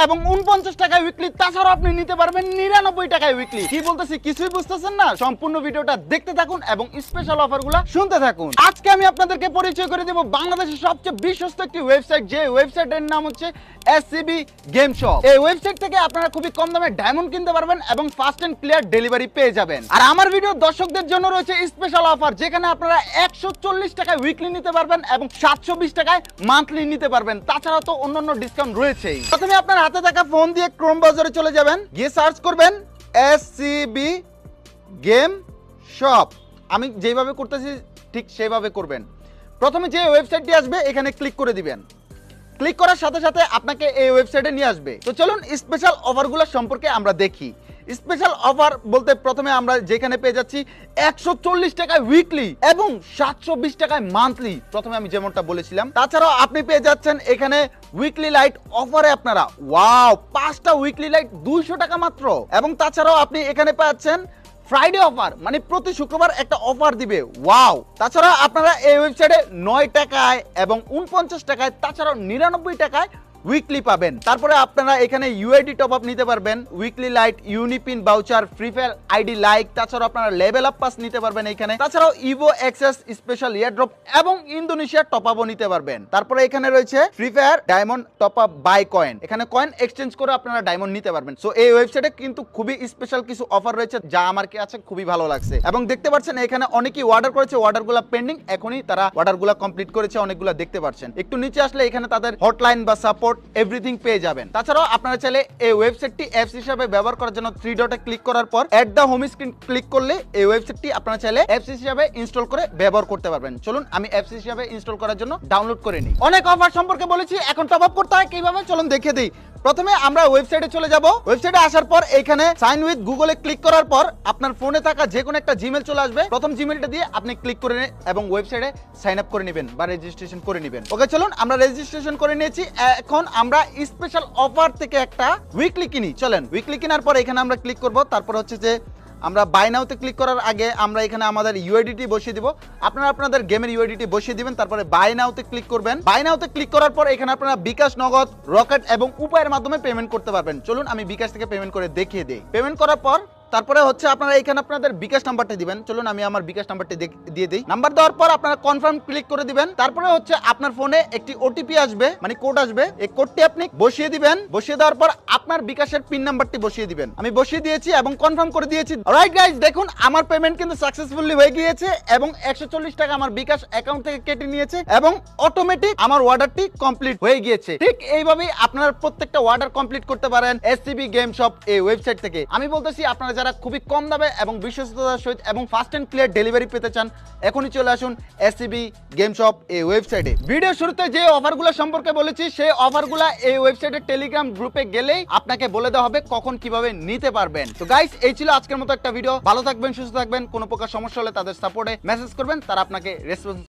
এবং 49 টাকায় উইকলি, তাছাড়াও আপনি নিতে পারবেন 99 টাকায় উইকলি। কি বলতেছি কিছুই বুঝতেছেন না? সম্পূর্ণ ভিডিওটা দেখতে থাকুন এবং স্পেশাল অফারগুলো শুনতে থাকুন। আজকে আমি আপনাদেরকে পরিচয় করে দেব বাংলাদেশের সবচেয়ে বিশ্বস্ত একটি ওয়েবসাইট, যে ওয়েবসাইটের নাম হচ্ছে এসসিবি গেম শপ। এই ওয়েবসাইট থেকে আপনারা খুবই কম দামে ডায়মন্ড কিনতে পারবেন এবং ফাস্ট এন্ড ক্লিয়ার ডেলিভারি পেয়ে যাবেন। আর আমার ভিডিও দর্শকদের জন্য রয়েছে স্পেশাল অফার, যেখানে আপনারা 140 টাকায় উইকলি নিতে পারবেন এবং 720 টাকায় মান্থলি নিতে পারবেন। তাছাড়া তো অন্যান্য ডিসকাউন্ট রয়েছেই। প্রথমে আপনার হাতে থাকা ফোন দিয়ে ক্রোম ব্রাউজারে চলে যাবেন, গিয়ে সার্চ করবেন এসসিবি গেম শপ। আমি যেভাবে করতেছি ঠিক সেভাবে করবেন। প্রথমে যে ওয়েবসাইটটি আসবে এখানে ক্লিক করে দিবেন। ক্লিক করার সাথে সাথে আপনাকে এই ওয়েবসাইটে নিয়ে আসবে। তো চলুন স্পেশাল অফারগুলো সম্পর্কে আমরা দেখি। স্পেশাল অফার বলতে প্রথমে আমরা যেখানে পেয়ে যাচ্ছি 140 টাকায় উইকলি এবং 720 টাকায় মান্থলি, প্রথমে আমি যেমনটা বলেছিলাম। তাছাড়াও আপনি পেয়ে যাচ্ছেন এখানে উইকলি লাইট অফারে আপনারা ওয়াও 5টা উইকলি লাইট 200 টাকা মাত্র। এবং তাছাড়াও আপনি এখানে পাচ্ছেন ফ্রাইডে অফার, মানে প্রতি শুক্রবার একটা অফার দিবে, ওয়াও। তাছাড়া আপনারা এই ওয়েবসাইটে 9 টাকায় এবং 49 টাকায়, তাছাড়াও 99 টাকায় উইকলি পাবেন। তারপরে আপনারা এখানে ইউআইডি টপ আপ নিতে পারবেন, weekly lite, UniPin voucher, Free Fire ID like, তাছাড়াও আপনারা লেভেল আপ পাস নিতে পারবেন এখানে। তাছাড়াও ইভো এক্সেস স্পেশাল ইয়ারড্রপ এবং ইন্দোনেশিয়া টপ আপও নিতে পারবেন। তারপরে এখানে রয়েছে Free Fire diamond top up by coin, এখানে কয়েন এক্সচেঞ্জ করে আপনারা ডায়মন্ড নিতে পারবেন। সো এই ওয়েবসাইটে কিন্তু খুবই স্পেশাল কিছু অফার রয়েছে, যা আমার কাছে খুবই ভালো লাগছে। এবং দেখতে পাচ্ছেন এখানে অনেকেই অর্ডার করেছে, অর্ডারগুলো পেন্ডিং, এখনই তারা অর্ডারগুলো কমপ্লিট করেছে, অনেকগুলো দেখতে পাচ্ছেন। একটু নিচে আসলে এখানে তাদের হটলাইন বা সাপোর্ট এভরিথিং পেয়ে যাবেন। তাছাড়াও আপনারা চাইলে এই ওয়েবসাইটটি অ্যাপস হিসেবে ব্যবহার করার জন্য 3 ডটে ক্লিক করার পর at the home screen click করলে এই ওয়েবসাইটটি আপনারা চাইলে অ্যাপস হিসেবে ইনস্টল করে ব্যবহার করতে পারবেন। চলুন আমি অ্যাপস হিসেবে ইনস্টল করার জন্য ডাউনলোড করে নিই। অনেক অফার সম্পর্কে বলেছি, এখন টপ আপ করতে হয় কিভাবে চলুন দেখিয়ে দিই। প্রথমে আমরা ওয়েবসাইটে চলে যাব। ওয়েবসাইটে আসার পর এখানে সাইন উইথ গুগলে ক্লিক করার পর আপনার ফোনে থাকা যে কোনো একটা জিমেল চলে আসবে। প্রথম জিমেলটা দিয়ে আপনি ক্লিক করে এবং ওয়েবসাইটে সাইন আপ করে নেবেন বা রেজিস্ট্রেশন করে নেবেন। ওকে চলুন আমরা রেজিস্ট্রেশন করে নিয়েছি। এখন আমরা স্পেশাল অফার থেকে একটা উইকলি কিনি। চলেন উইকলি কেনার পর এখানে আমরা ক্লিক করব। তারপর হচ্ছে যে আমরা বাই নাওতে ক্লিক করার আগে আমরা এখানে আমাদের ইউআইডিটি বসিয়ে দিব। আপনারা আপনাদের গেমের ইউআইডিটি বসিয়ে দিবেন, তারপরে বাই নাওতে ক্লিক করবেন। বাই নাওতে ক্লিক করার পর এখানে আপনারা বিকাশ, নগদ, রকেট এবং উপায়ের মাধ্যমে পেমেন্ট করতে পারবেন। চলুন আমি বিকাশ থেকে পেমেন্ট করে দেখিয়ে দিই। পেমেন্ট করার পর তারপরে হচ্ছে আপনারা এখানে আপনাদের বিকাশ নাম্বারটা দিবেন। চলুন আমি আমার বিকাশ নাম্বারটি দিয়ে দিই। নাম্বার দেওয়ার পর আপনারা কনফার্ম ক্লিক করে দিবেন। তারপরে হচ্ছে আপনার ফোনে একটি ওটিপি আসবে, মানে কোড আসবে। এই কোডটি আপনি বসিয়ে দিবেন। বসিয়ে দেওয়ার পর আপনার বিকাশের পিন নাম্বারটি বসিয়ে দিবেন। আমি বসিয়ে দিয়েছি এবং কনফার্ম করে দিয়েছি। অলরাইট গাইস, দেখুন আমার পেমেন্ট কিন্তু সাকসেসফুলি হয়ে গিয়েছে এবং 140 টাকা আমার বিকাশ অ্যাকাউন্ট থেকে কেটে নিয়েছে এবং অটোমেটিক আমার অর্ডারটি কমপ্লিট হয়ে গিয়েছে। ঠিক এইভাবেই আপনারা প্রত্যেকটা অর্ডার কমপ্লিট করতে পারেন এসসিবি গেম শপ এই ওয়েবসাইট থেকে। আমি বলতেছি আপনারা যারা খুবই কম দামে এবং বিশ্বস্ততার সহিত এবং ফাস্ট এন্ড ক্লিয়ার ডেলিভারি পেতে চান, এখনই চলে আসুন এসসিবি গেম শপ এই ওয়েবসাইটে। ভিডিও শুরুতে যে অফারগুলো সম্পর্কে বলেছি, সেই অফারগুলো এই ওয়েবসাইটের টেলিগ্রাম গ্রুপে গেলেই আপনাকে বলে দেওয়া হবে কখন কিভাবে নিতে পারবেন। তো গাইস, এই ছিল আজকের মতো একটা ভিডিও। ভালো থাকবেন, সুস্থ থাকবেন। কোনো প্রকার সমস্যা হলে তাদের সাপোর্টে মেসেজ করবেন, তারা আপনাকে রেসপন্স